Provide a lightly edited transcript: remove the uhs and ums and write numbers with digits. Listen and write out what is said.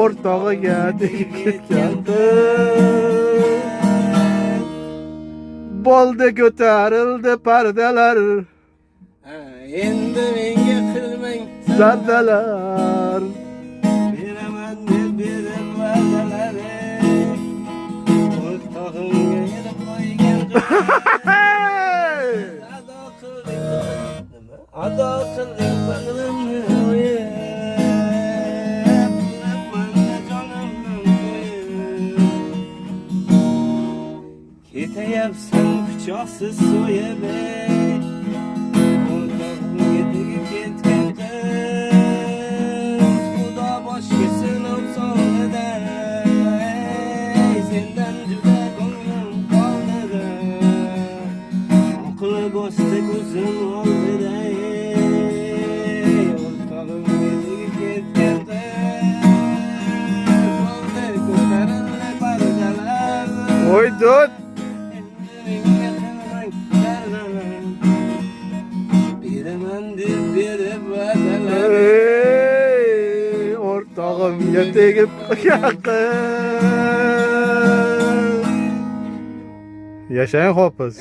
O'rtog'iga tegib ketgandi. Bo'ldi ko'tarildi pardalar. Endi menga qilmang zardalar. beraman deb berib va'dalar. O'rtog'imga yelib qo'ygan ado qilding bag'rimni o'yib, uxlabman jonimdan qo'yib. Ketayapsan pichoqsiz so'yib, o'rtog'imga tegib ketgan qiz, xudo boshqasin ovsonida, sendan juda ko'nglim qoldi, oqli boshda ko'zim oldida. Oy dod. Beraman deb berib va'dalar. O'rtog'imga tegib yaqin. Yashang ho'piz.